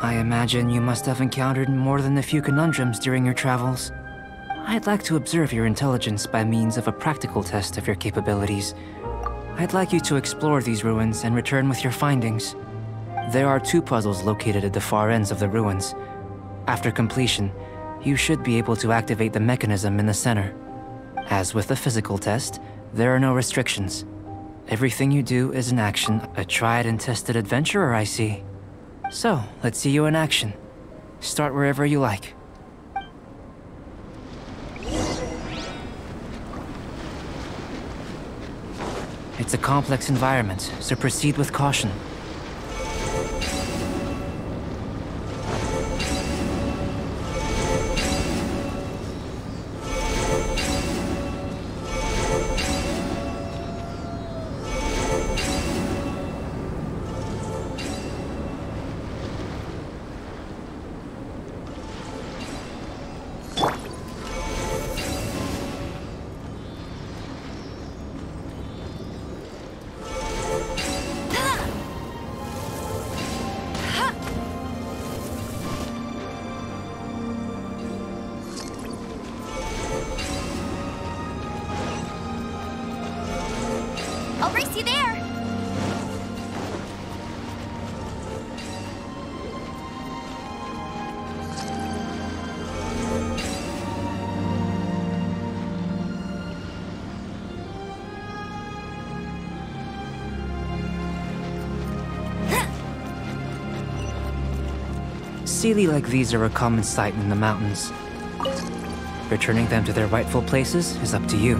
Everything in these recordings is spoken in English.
I imagine you must have encountered more than a few conundrums during your travels. I'd like to observe your intelligence by means of a practical test of your capabilities. I'd like you to explore these ruins and return with your findings. There are 2 puzzles located at the far ends of the ruins. After completion, you should be able to activate the mechanism in the center. As with the physical test, there are no restrictions. Everything you do is an action, a tried and tested adventurer, I see. So, let's see you in action. Start wherever you like. It's a complex environment, so proceed with caution. I'll race you there! Sealy like these are a common sight in the mountains. Returning them to their rightful places is up to you.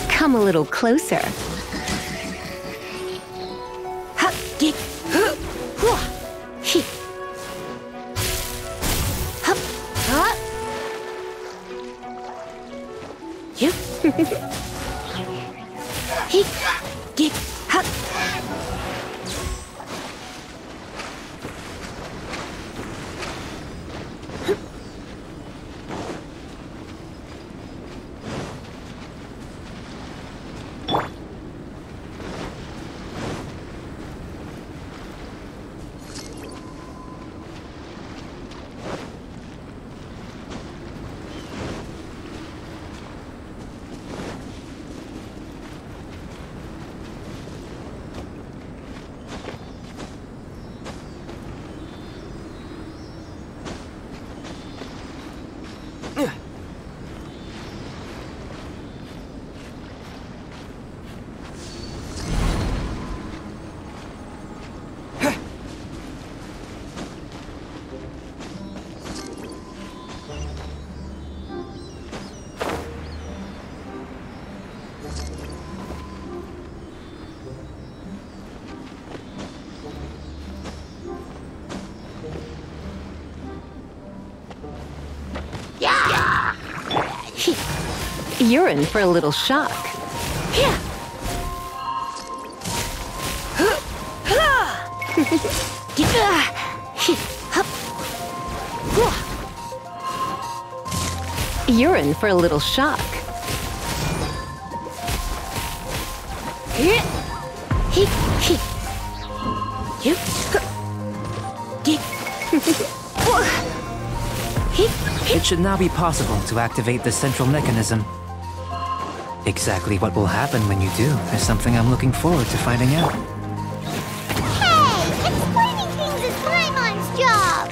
Come a little closer. You're in for a little shock. You're in for a little shock. It should now be possible to activate the central mechanism. Exactly what will happen when you do is something I'm looking forward to finding out. Hey! Explaining things is Paimon's job!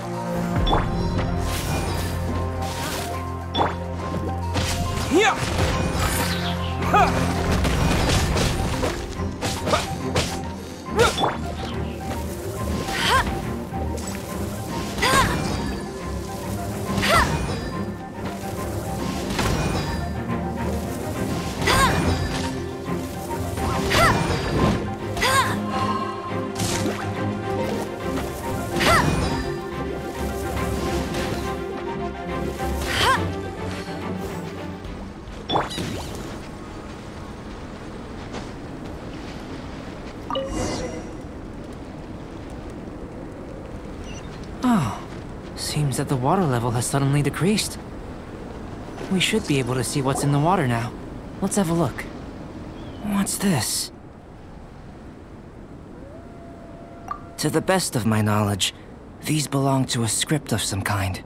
Seems that the water level has suddenly decreased. We should be able to see what's in the water now. Let's have a look. What's this? To the best of my knowledge, these belong to a script of some kind.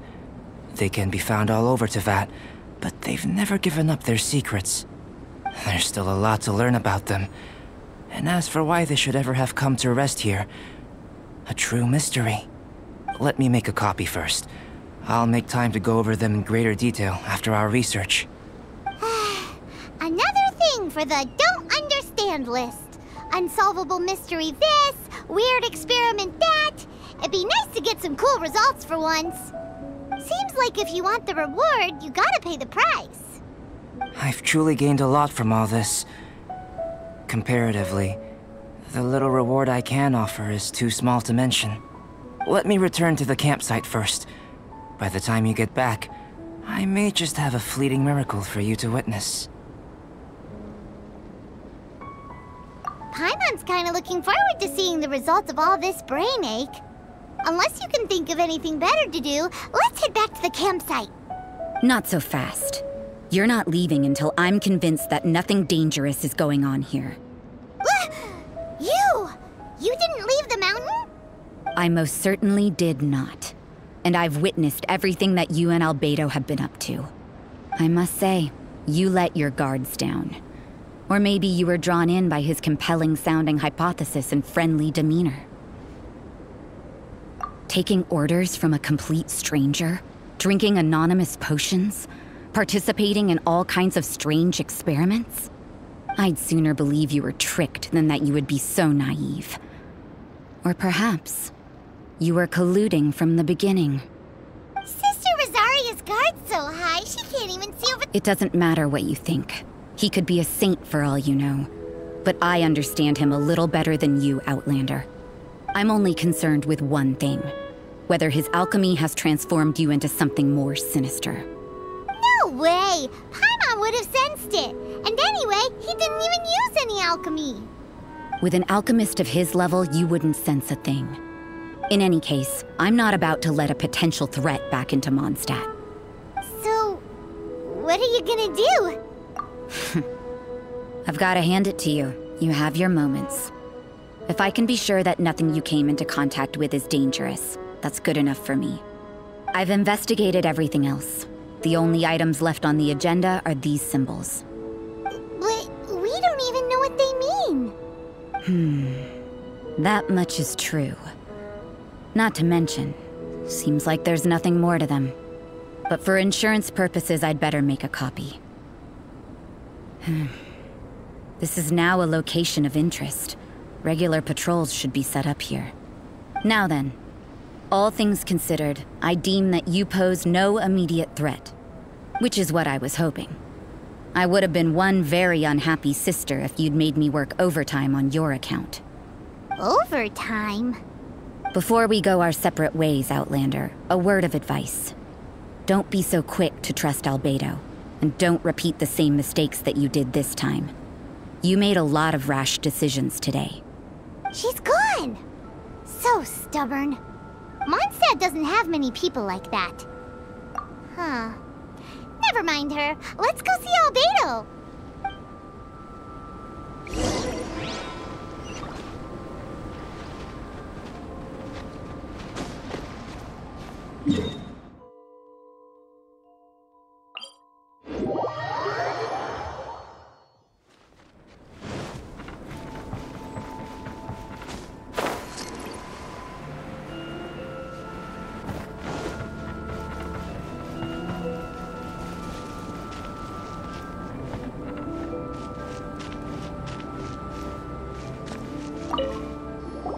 They can be found all over Teyvat, but they've never given up their secrets. There's still a lot to learn about them. And as for why they should ever have come to rest here, a true mystery. Let me make a copy first. I'll make time to go over them in greater detail after our research. Another thing for the don't understand list. Unsolvable mystery this, weird experiment that. It'd be nice to get some cool results for once. Seems like if you want the reward, you gotta pay the price. I've truly gained a lot from all this. Comparatively, the little reward I can offer is too small to mention. Let me return to the campsite first. By the time you get back, I may just have a fleeting miracle for you to witness. Paimon's kinda looking forward to seeing the results of all this brain ache. Unless you can think of anything better to do, let's head back to the campsite. Not so fast. You're not leaving until I'm convinced that nothing dangerous is going on here. You didn't leave the mountain? I most certainly did not. And I've witnessed everything that you and Albedo have been up to. I must say, you let your guards down. Or maybe you were drawn in by his compelling-sounding hypothesis and friendly demeanor. Taking orders from a complete stranger, drinking anonymous potions, participating in all kinds of strange experiments? I'd sooner believe you were tricked than that you would be so naive. Or perhaps you were colluding from the beginning. Sister Rosaria's guard's so high, she can't even see over— It doesn't matter what you think. He could be a saint for all you know. But I understand him a little better than you, Outlander. I'm only concerned with one thing. Whether his alchemy has transformed you into something more sinister. No way! Paimon would have sensed it! And anyway, he didn't even use any alchemy! With an alchemist of his level, you wouldn't sense a thing. In any case, I'm not about to let a potential threat back into Mondstadt. So, what are you gonna do? I've got to hand it to you. You have your moments. If I can be sure that nothing you came into contact with is dangerous, that's good enough for me. I've investigated everything else. The only items left on the agenda are these symbols. But we don't even know what they mean. That much is true. Not to mention, seems like there's nothing more to them. But for insurance purposes, I'd better make a copy. This is now a location of interest. Regular patrols should be set up here. Now then, all things considered, I deem that you pose no immediate threat. Which is what I was hoping. I would have been one very unhappy sister if you'd made me work overtime on your account. Overtime? Before we go our separate ways, Outlander, a word of advice. Don't be so quick to trust Albedo, and don't repeat the same mistakes that you did this time. You made a lot of rash decisions today. She's gone! So stubborn. Mondstadt doesn't have many people like that. Huh. Never mind her. Let's go see Albedo!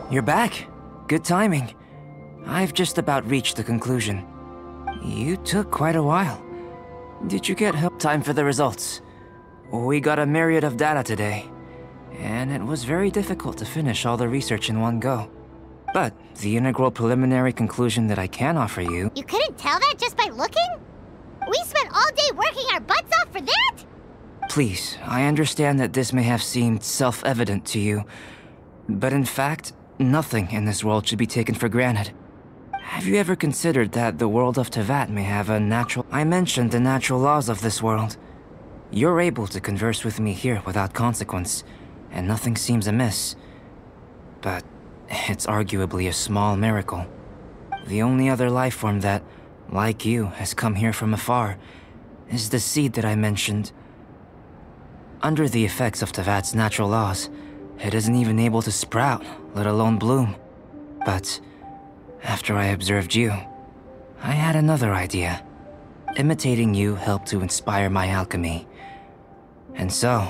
You're back. Good timing. I've just about reached the conclusion. You took quite a while. Did you get help? Time for the results. We got a myriad of data today, and it was very difficult to finish all the research in one go. But the integral preliminary conclusion that I can offer you— You couldn't tell that just by looking? We spent all day working our butts off for that? Please, I understand that this may have seemed self-evident to you, but in fact, nothing in this world should be taken for granted. Have you ever considered that the world of Teyvat may have a natural... I mentioned the natural laws of this world. You're able to converse with me here without consequence, and nothing seems amiss. But it's arguably a small miracle. The only other life form that, like you, has come here from afar is the seed that I mentioned. Under the effects of Teyvat's natural laws, it isn't even able to sprout, let alone bloom. But after I observed you, I had another idea. Imitating you helped to inspire my alchemy. And so...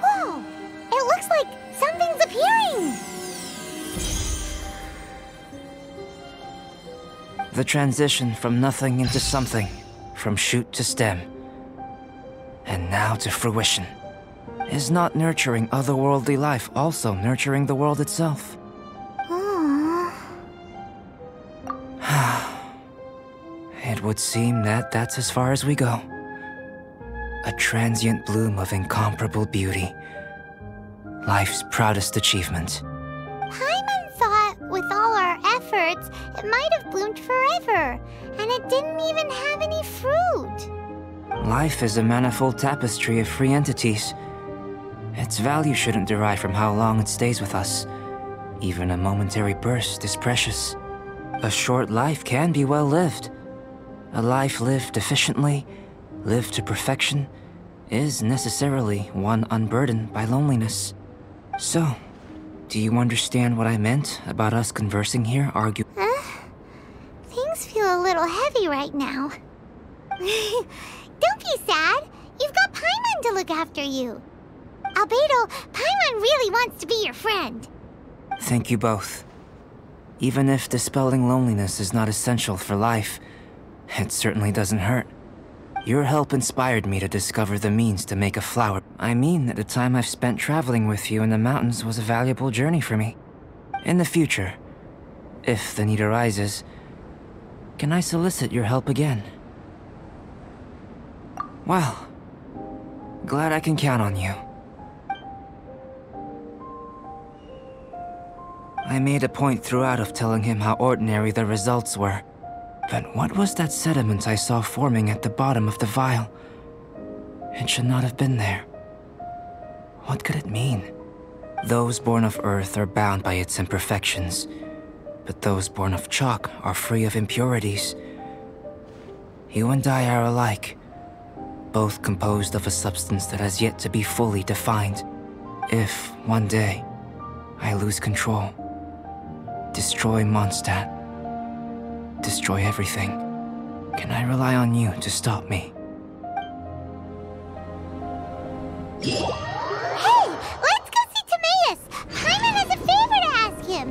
Whoa! It looks like something's appearing! The transition from nothing into something, from shoot to stem, and now to fruition. Is not nurturing otherworldly life also nurturing the world itself? It would seem that that's as far as we go. A transient bloom of incomparable beauty. Life's proudest achievement. Paimon thought, with all our efforts, it might have bloomed forever, and it didn't even have any fruit. Life is a manifold tapestry of free entities. Its value shouldn't derive from how long it stays with us. Even a momentary burst is precious. A short life can be well lived. A life lived efficiently, lived to perfection, is necessarily one unburdened by loneliness. So, do you understand what I meant about us conversing here, Things feel a little heavy right now. Don't be sad. You've got Paimon to look after you. Albedo, Paimon really wants to be your friend. Thank you both. Even if dispelling loneliness is not essential for life, it certainly doesn't hurt. Your help inspired me to discover the means to make a flower. I mean that the time I've spent traveling with you in the mountains was a valuable journey for me. In the future, if the need arises, can I solicit your help again? Well, glad I can count on you. I made a point throughout of telling him how ordinary the results were. But what was that sediment I saw forming at the bottom of the vial? It should not have been there. What could it mean? Those born of earth are bound by its imperfections, but those born of chalk are free of impurities. You and I are alike, both composed of a substance that has yet to be fully defined. If, one day, I lose control, destroy Mondstadt, destroy everything, can I rely on you to stop me? Hey, let's go see Timaeus! Paimon has a favor to ask him.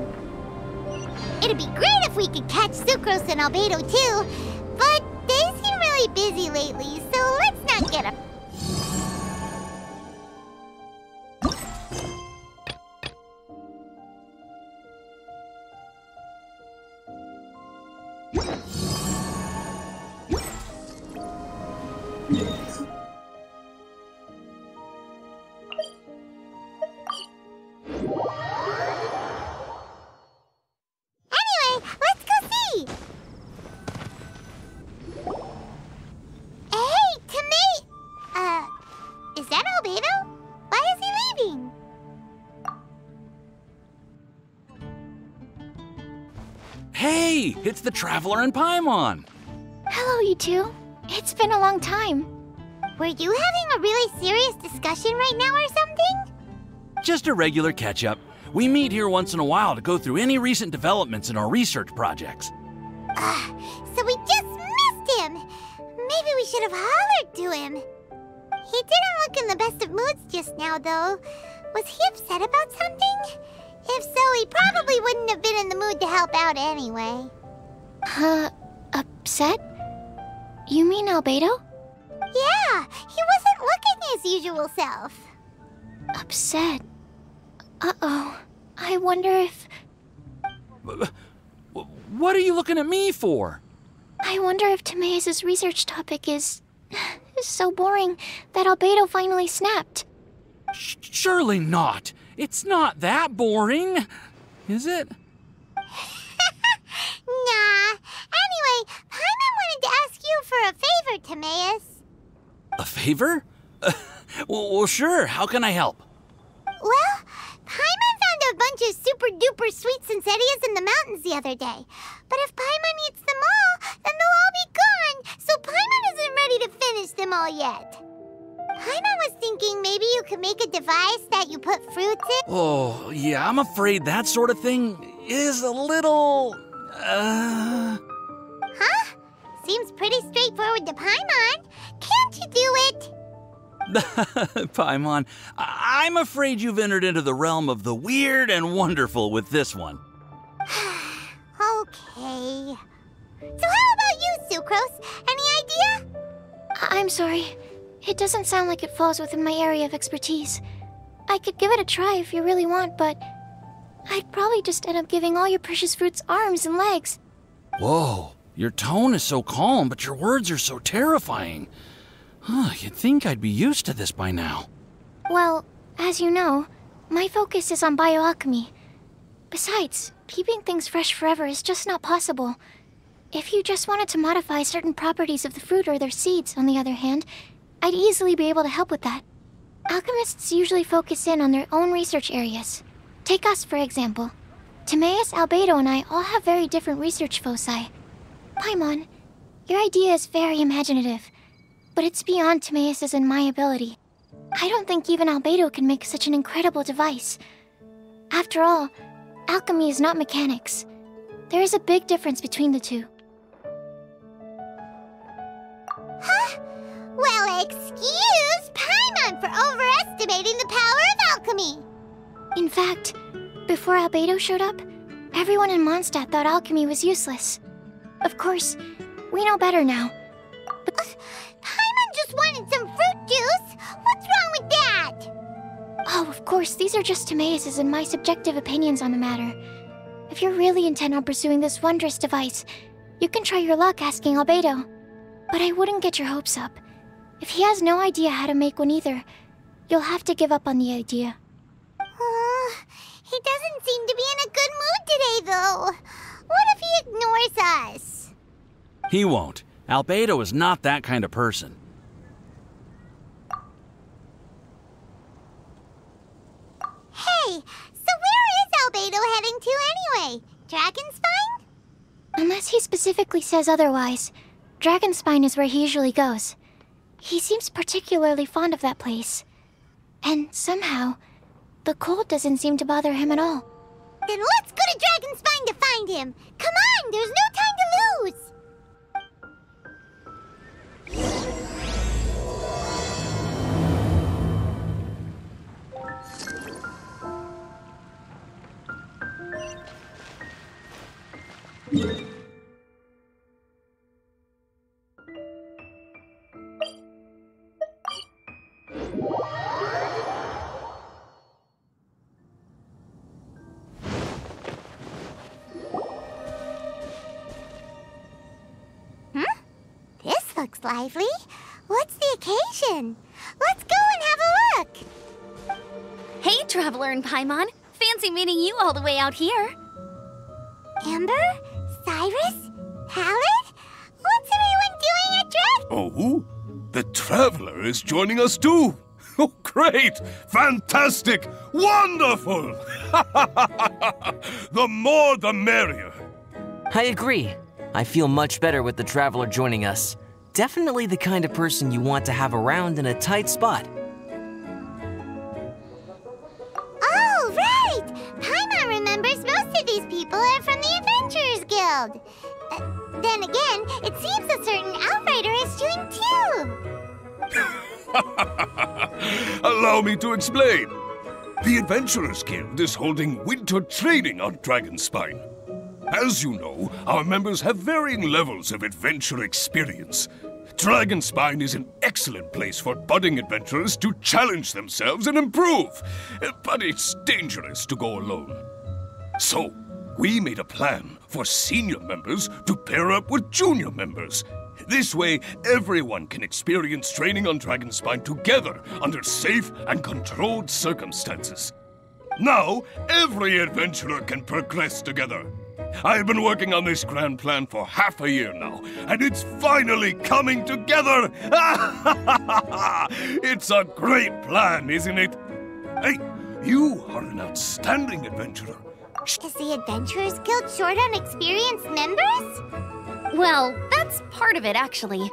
It'd be great if we could catch Sucrose and Albedo too, but they seem really busy lately, so let's not get up. Hey, it's the Traveler and Paimon. Hello, you two. It's been a long time. Were you having a really serious discussion right now or something? Just a regular catch-up. We meet here once in a while to go through any recent developments in our research projects. So we just missed him. Maybe we should have hollered to him. He didn't look in the best of moods just now, though. Was he upset about something? If so, he probably wouldn't have been in the mood to help out anyway. Upset? You mean Albedo? Yeah, he wasn't looking his usual self. Upset? Uh-oh. I wonder if... What are you looking at me for? I wonder if Timaeus' research topic is so boring that Albedo finally snapped. Surely not. It's not that boring, is it? for a favor, Timaeus. A favor? Well, sure. How can I help? Well, Paimon found a bunch of super-duper sweet Sensedias in the mountains the other day. But if Paimon eats them all, then they'll all be gone, so Paimon isn't ready to finish them all yet. Paimon was thinking maybe you could make a device that you put fruits in. Oh, yeah, I'm afraid that sort of thing is a little... Huh? Seems pretty straightforward to Paimon. Can't you do it? Paimon, I'm afraid you've entered into the realm of the weird and wonderful with this one. Okay. So how about you, Sucrose? Any idea? I'm sorry. It doesn't sound like it falls within my area of expertise. I could give it a try if you really want, but I'd probably just end up giving all your precious fruits arms and legs. Whoa, your tone is so calm, but your words are so terrifying. You'd think I'd be used to this by now. Well, as you know, my focus is on bioalchemy. Besides, keeping things fresh forever is just not possible. If you just wanted to modify certain properties of the fruit or their seeds, on the other hand, I'd easily be able to help with that. Alchemists usually focus in on their own research areas. Take us, for example. Timaeus, Albedo, and I all have very different research foci. Paimon, your idea is very imaginative, but it's beyond Timaeus's and my ability. I don't think even Albedo can make such an incredible device. After all, alchemy is not mechanics. There is a big difference between the two. Huh? Well, excuse Paimon for overestimating the power of alchemy. In fact, before Albedo showed up, everyone in Mondstadt thought alchemy was useless. Of course, we know better now. But Paimon just wanted some fruit juice. What's wrong with that? oh, of course, these are just Timaeus's and my subjective opinions on the matter. If you're really intent on pursuing this wondrous device, you can try your luck asking Albedo. But I wouldn't get your hopes up. If he has no idea how to make one either, you'll have to give up on the idea. He doesn't seem to be in a good mood today, though. What if he ignores us? He won't. Albedo is not that kind of person. Hey, so where is Albedo heading to anyway? Dragonspine? Unless he specifically says otherwise, Dragonspine is where he usually goes. He seems particularly fond of that place. And somehow, the cold doesn't seem to bother him at all. Then let's go to Dragonspine to find him. Come on, there's no time to lose. This looks lively. What's the occasion? Let's go and have a look. Hey, Traveler and Paimon. Fancy meeting you all the way out here. Amber? Cyrus? Halid? What's everyone doing at Oh, the Traveler is joining us too. Oh, great! Fantastic! Wonderful! The more the merrier. I agree. I feel much better with the Traveler joining us. Definitely the kind of person you want to have around in a tight spot. Oh, right! Paimon remembers most of these people are from the Adventurers Guild. Then again, it seems a certain outrider is doing too. Allow me to explain. The Adventurers Guild is holding winter training on Dragonspine. As you know, our members have varying levels of adventure experience. Dragonspine is an excellent place for budding adventurers to challenge themselves and improve, but it's dangerous to go alone. So, we made a plan for senior members to pair up with junior members. This way, everyone can experience training on Dragonspine together under safe and controlled circumstances. Now, every adventurer can progress together. I've been working on this grand plan for half a year now, and it's finally coming together! It's a great plan, isn't it? Hey, you are an outstanding adventurer. Is the Adventurers Guild short on experienced members? Well, that's part of it, actually.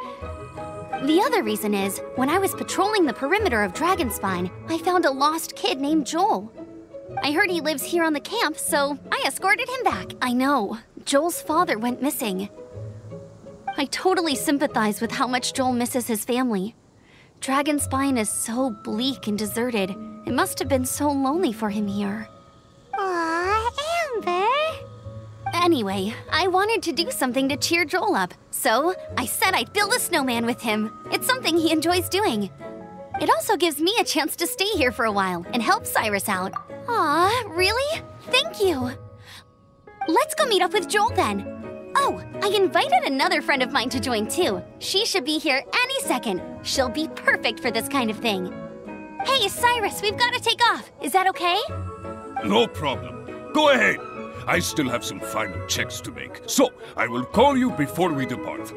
The other reason is, when I was patrolling the perimeter of Dragonspine, I found a lost kid named Joel. I heard he lives here on the camp, so I escorted him back. I know. Joel's father went missing. I totally sympathize with how much Joel misses his family. Dragonspine is so bleak and deserted. It must have been so lonely for him here. Aw, Amber. Anyway, I wanted to do something to cheer Joel up, so I said I'd build a snowman with him. It's something he enjoys doing. It also gives me a chance to stay here for a while and help Cyrus out. Aw, really? Thank you. Let's go meet up with Joel then. Oh, I invited another friend of mine to join too. She should be here any second. She'll be perfect for this kind of thing. Hey, Cyrus, we've got to take off. Is that okay? No problem. Go ahead. I still have some final checks to make, so I will call you before we depart.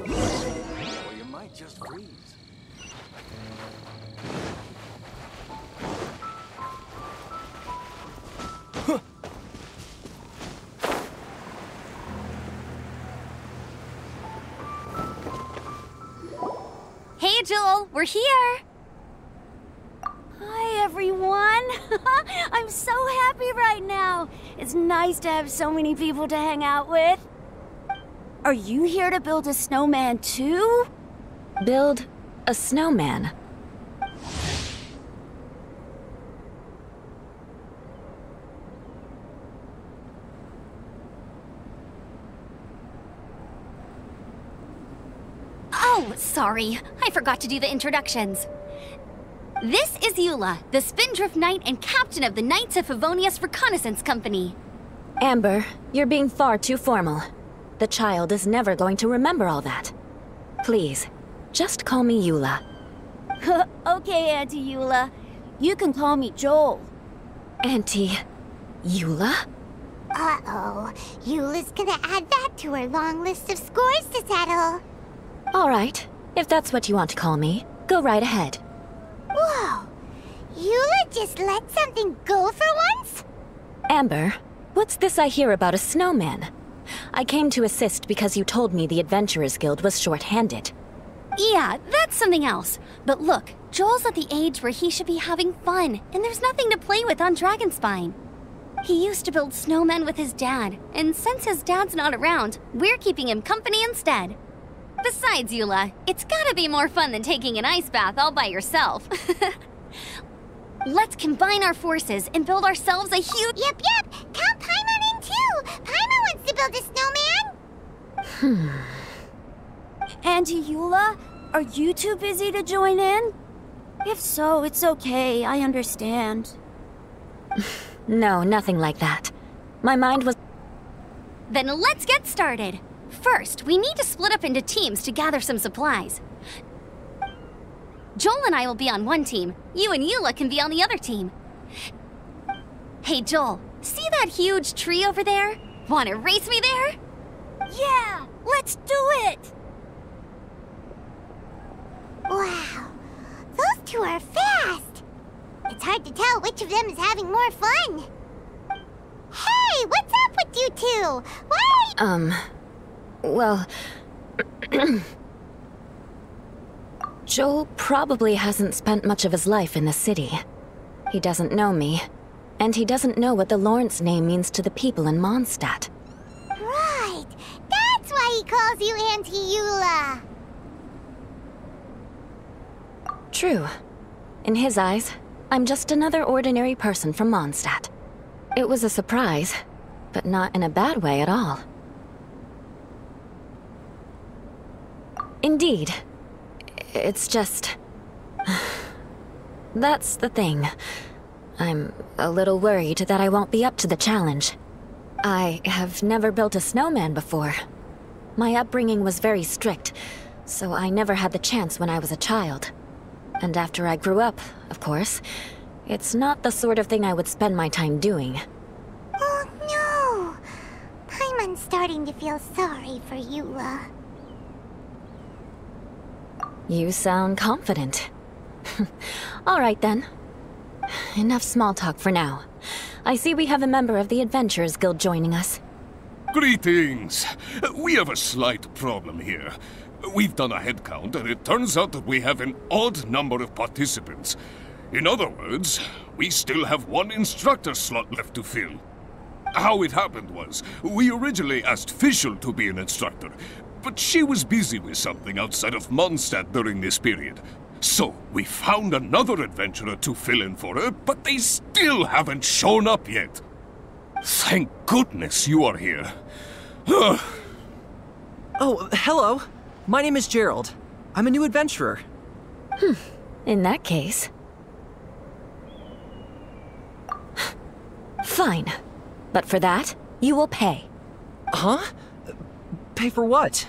You might just freeze. Hey, Joel, we're here. Hi, everyone. I'm so happy right now. It's nice to have so many people to hang out with. Are you here to build a snowman too? Build a snowman? Oh, sorry. I forgot to do the introductions. This is Eula, the Spindrift Knight and captain of the Knights of Favonius Reconnaissance Company. Amber, you're being far too formal. The child is never going to remember all that. Please, just call me Eula. Okay, Auntie Eula. You can call me Joel. Auntie Eula? Uh-oh. Eula's gonna add that to her long list of scores to settle. All right, if that's what you want to call me, go right ahead. Whoa! Eula just let something go for once? Amber, what's this I hear about a snowman? I came to assist because you told me the Adventurers Guild was short-handed. Yeah, that's something else. But look, Joel's at the age where he should be having fun, and there's nothing to play with on Dragonspine. He used to build snowmen with his dad, and since his dad's not around, we're keeping him company instead. Besides, Eula, it's gotta be more fun than taking an ice bath all by yourself. Let's combine our forces and build ourselves a huge— Yep. Count Paimon in too. Paimon wants to build a snowman. Auntie Eula, are you too busy to join in? If so, it's okay. I understand. No, nothing like that. My mind was— Then let's get started. First, we need to split up into teams to gather some supplies. Joel and I will be on one team. You and Eula can be on the other team. Hey, Joel, see that huge tree over there? Wanna race me there? Yeah, let's do it! Wow. Those two are fast. It's hard to tell which of them is having more fun. Hey, what's up with you two? Why are you— Well, Joel probably hasn't spent much of his life in the city. He doesn't know me, and he doesn't know what the Lawrence name means to the people in Mondstadt. Right. That's why he calls you Auntie Eula. True. In his eyes, I'm just another ordinary person from Mondstadt. It was a surprise, but not in a bad way at all. Indeed. It's just— that's the thing. I'm a little worried that I won't be up to the challenge. I have never built a snowman before. My upbringing was very strict, so I never had the chance when I was a child. And after I grew up, of course, it's not the sort of thing I would spend my time doing. starting to feel sorry for Eula. You sound confident. All right then. Enough small talk for now. I see we have a member of the Adventurers Guild joining us. Greetings! We have a slight problem here. We've done a head count, and it turns out that we have an odd number of participants. In other words, we still have one instructor slot left to fill. How it happened was, we originally asked Fischl to be an instructor, but she was busy with something outside of Mondstadt during this period. So, we found another adventurer to fill in for her, but they still haven't shown up yet. Thank goodness you are here. Oh, hello. My name is Gerald. I'm a new adventurer. In that case... Fine. But for that, you will pay. Huh? Pay for what?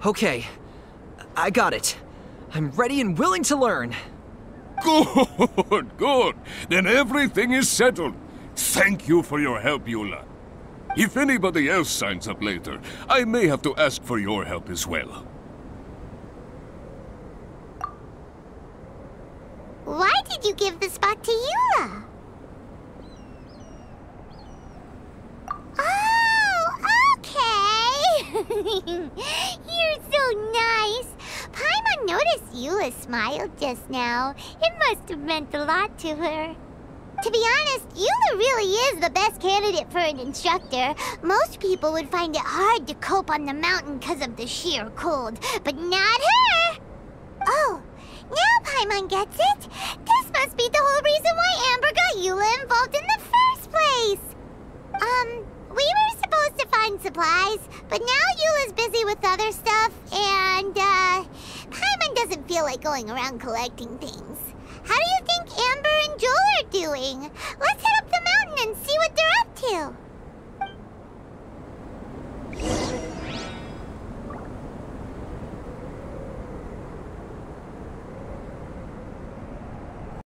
Okay. I got it. I'm ready and willing to learn. Good, good. Then everything is settled. Thank you for your help, Eula. If anybody else signs up later, I may have to ask for your help as well. Why did you give the spot to Eula? Oh, okay. You're so nice. Paimon noticed Eula smiled just now. It must have meant a lot to her. To be honest, Eula really is the best candidate for an instructor. Most people would find it hard to cope on the mountain because of the sheer cold, but not her! Oh, now Paimon gets it. This must be the whole reason why Amber got Eula involved in the first place. We were supposed to find supplies, but now Eula's busy with other stuff, and, Paimon doesn't feel like going around collecting things. How do you think Amber and Joel are doing? Let's head up the mountain and see what they're up to.